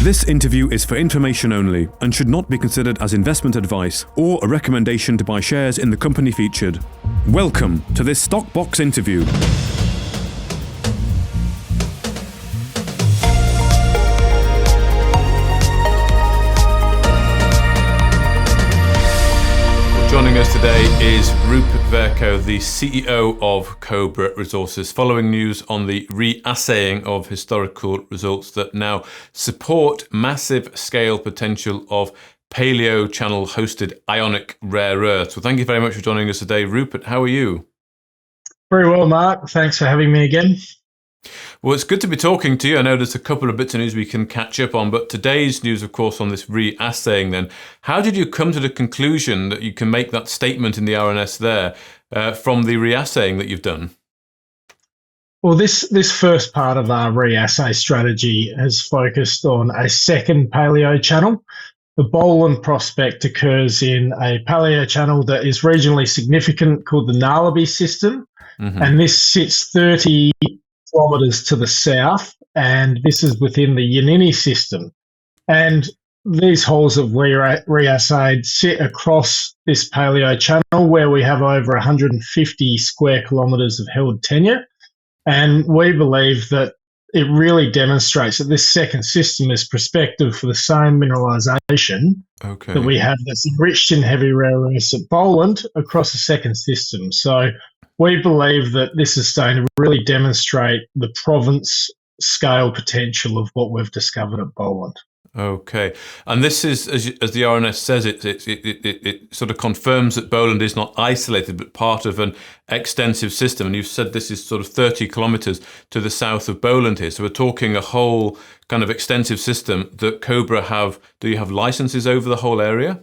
This interview is for information only and should not be considered as investment advice or a recommendation to buy shares in the company featured. Welcome to this Stock Box interview. Joining us today is Rupert Vercoe, the CEO of Cobra Resources, following news on the reassaying of historical results that now support massive scale potential of paleo channel hosted ionic rare earths. Well, thank you very much for joining us today. Rupert, how are you? Very well, Mark. Thanks for having me again. Well, it's good to be talking to you. I know there's a couple of bits of news we can catch up on, but today's news, of course, on this reassaying then. How did you come to the conclusion that you can make that statement in the RNS there from the reassaying that you've done? Well, this first part of our reassay strategy has focused on a second paleo channel. The Boland prospect occurs in a paleo channel that is regionally significant called the Narrabee system, and this sits 30 kilometres to the south, and this is within the Yanini system. And these holes of reassayed sit across this paleo channel where we have over 150 square kilometres of held tenure. And we believe that it really demonstrates that this second system is prospective for the same mineralisation that we have that's enriched in heavy rare earths at Boland across the second system. So we believe that this is starting to really demonstrate the province scale potential of what we've discovered at Boland. Okay. And this is, as the RNS says, it sort of confirms that Boland is not isolated, but part of an extensive system. And you've said this is sort of 30 kilometres to the south of Boland here. So we're talking a whole kind of extensive system that Cobra have. Do you have licenses over the whole area?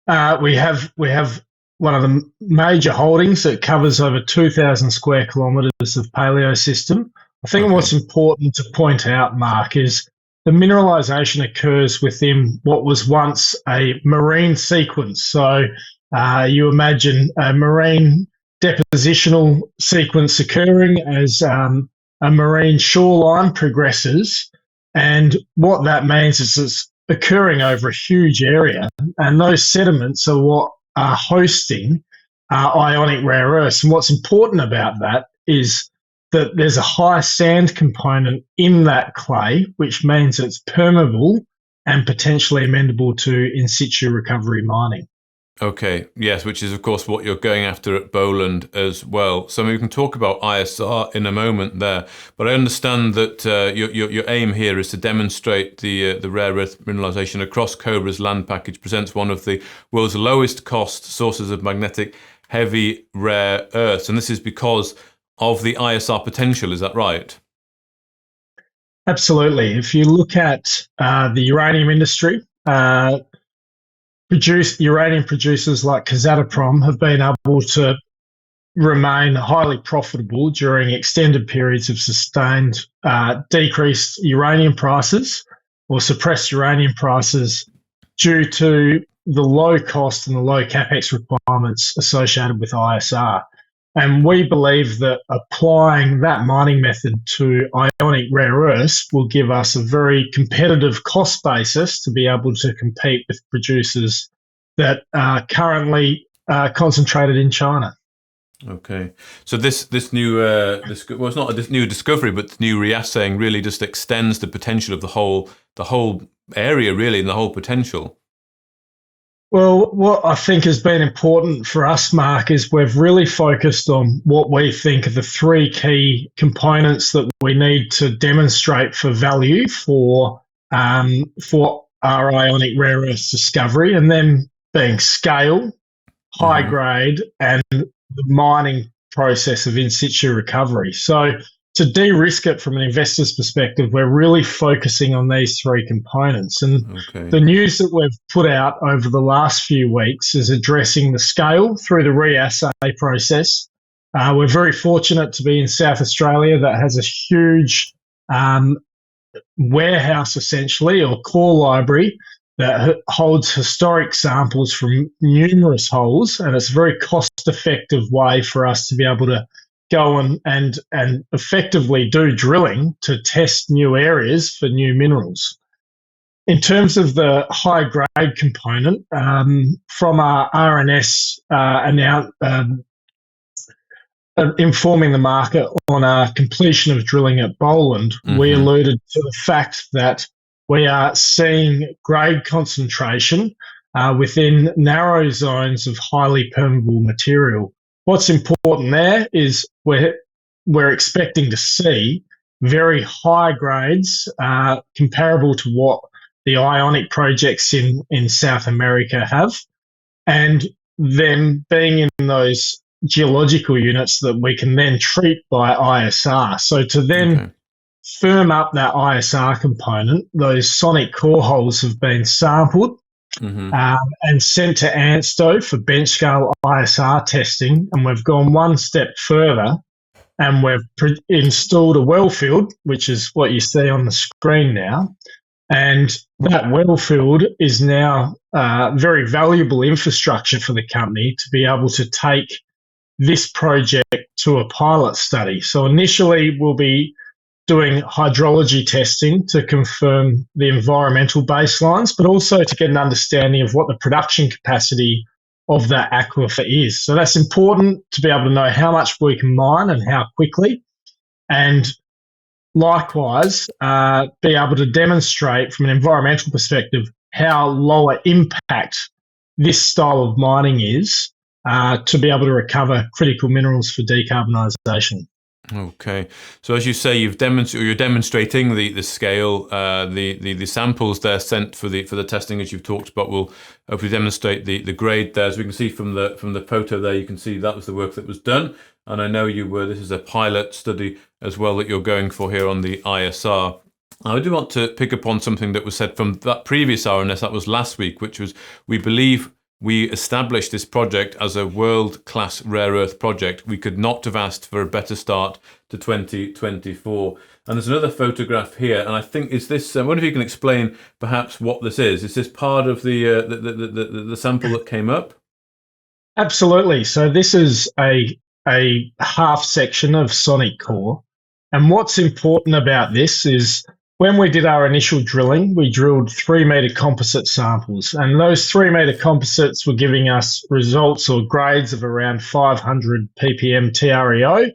We have one of the major holdings that covers over 2,000 square kilometres of paleo system. I think what's important to point out, Mark, is the mineralisation occurs within what was once a marine sequence. So you imagine a marine depositional sequence occurring as a marine shoreline progresses. And what that means is it's occurring over a huge area. And those sediments are what are hosting ionic rare earths. And what's important about that is that there's a high sand component in that clay, which means it's permeable and potentially amenable to in situ recovery mining. Okay, yes, which is, of course, what you're going after at Boland as well. So we can talk about ISR in a moment there, but I understand that your aim here is to demonstrate the rare earth mineralisation across Cobra's land package presents one of the world's lowest cost sources of magnetic heavy rare earths, and this is because of the ISR potential, is that right? Absolutely. If you look at the uranium industry, uranium producers like Kazatomprom have been able to remain highly profitable during extended periods of sustained decreased uranium prices or suppressed uranium prices due to the low cost and the low capex requirements associated with ISR. And we believe that applying that mining method to ionic rare earths will give us a very competitive cost basis to be able to compete with producers that are currently concentrated in China. Okay, so this new well, it's not a new discovery, but the new reassaying really just extends the potential of the whole area, really, and the whole potential. Well, what I think has been important for us, Mark, is we've really focused on what we think are the three key components that we need to demonstrate for value for our ionic rare earths discovery, and then being scale, high grade, and the mining process of in situ recovery. So to de-risk it from an investor's perspective, we're really focusing on these three components. And the news that we've put out over the last few weeks is addressing the scale through the reassay process. We're very fortunate to be in South Australia that has a huge warehouse, essentially, or core library that holds historic samples from numerous holes, and it's a very cost-effective way for us to be able to go and effectively do drilling to test new areas for new minerals. In terms of the high grade component, from our RNS informing the market on our completion of drilling at Boland, we alluded to the fact that we are seeing grade concentration within narrow zones of highly permeable material. What's important there is we're expecting to see very high grades comparable to what the ionic projects in South America have, and them being in those geological units that we can then treat by ISR. So to then firm up that ISR component, those sonic core holes have been sampled and sent to ANSTO for bench scale ISR testing, and we've gone one step further and we've installed a well field, which is what you see on the screen now. And that well field is now very valuable infrastructure for the company to be able to take this project to a pilot study. So initially we'll be doing hydrology testing to confirm the environmental baselines, but also to get an understanding of what the production capacity of that aquifer is. So that's important to be able to know how much we can mine and how quickly, and likewise be able to demonstrate from an environmental perspective how lower impact this style of mining is to be able to recover critical minerals for decarbonisation. Okay, so as you say, you're demonstrating the scale, the samples they're sent for the testing, as you've talked about, will hopefully demonstrate the grade there. As we can see from the photo there, you can see that was the work that was done, and I know this is a pilot study as well that you're going for here on the ISR. I do want to pick up on something that was said from that previous RNS, that was last week, which was we believe we established this project as a world-class rare earth project. We could not have asked for a better start to 2024. And there's another photograph here, and I think is this. I wonder if you can explain perhaps what this is. Is this part of the sample that came up? Absolutely. So this is a half section of sonic core, and what's important about this is, when we did our initial drilling, we drilled 3 metre composite samples, and those 3 metre composites were giving us results or grades of around 500 ppm TREO.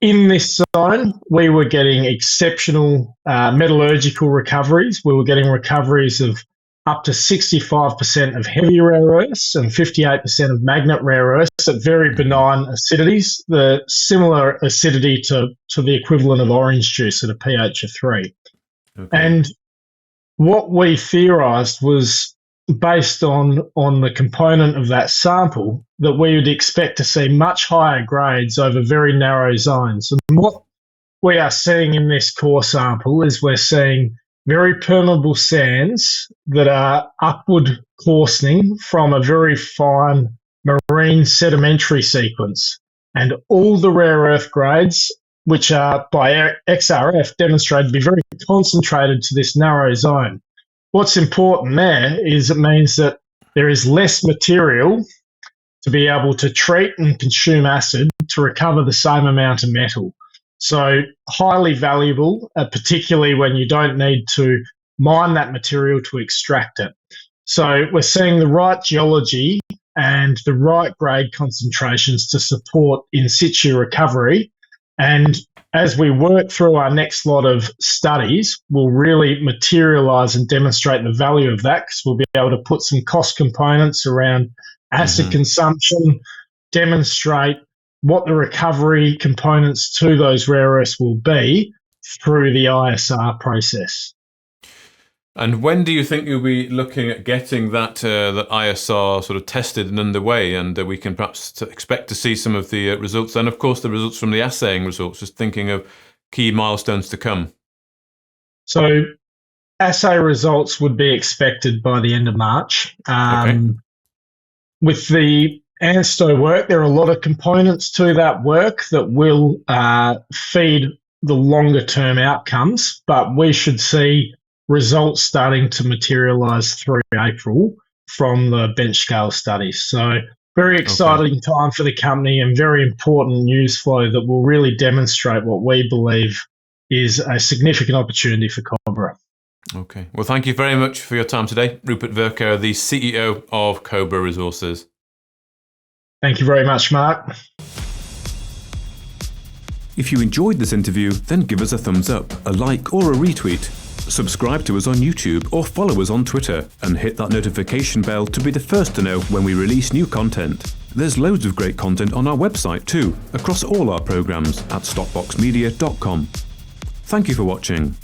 In this zone, we were getting exceptional metallurgical recoveries. We were getting recoveries of up to 65% of heavy rare earths and 58% of magnet rare earths at very benign acidities, the similar acidity to the equivalent of orange juice at a pH of 3. Okay. And what we theorised was, based on the component of that sample, that we would expect to see much higher grades over very narrow zones. And what we are seeing in this core sample is we're seeing very permeable sands that are upward coarsening from a very fine marine sedimentary sequence. And all the rare earth grades, which are by XRF demonstrated to be very concentrated to this narrow zone. What's important there is it means that there is less material to be able to treat and consume acid to recover the same amount of metal. So highly valuable, particularly when you don't need to mine that material to extract it. So we're seeing the right geology and the right grade concentrations to support in situ recovery. And as we work through our next lot of studies, we'll really materialise and demonstrate the value of that, because we'll be able to put some cost components around acid consumption, demonstrate what the recovery components to those rare earths will be through the ISR process. And when do you think you'll be looking at getting that ISR sort of tested and underway, and we can perhaps expect to see some of the results, and of course the results from the assaying results, just thinking of key milestones to come? So assay results would be expected by the end of March. With the ANSTO work, there are a lot of components to that work that will feed the longer term outcomes, but we should see results starting to materialise through April from the bench scale studies. So Very exciting time for the company and very important news flow that will really demonstrate what we believe is a significant opportunity for Cobra. Okay. Well, thank you very much for your time today, Rupert Verker, the CEO of Cobra Resources. Thank you very much, Mark. If you enjoyed this interview, then give us a thumbs up, a like or a retweet. Subscribe to us on YouTube or follow us on Twitter and hit that notification bell to be the first to know when we release new content. There's loads of great content on our website too, across all our programs at stockboxmedia.com. Thank you for watching.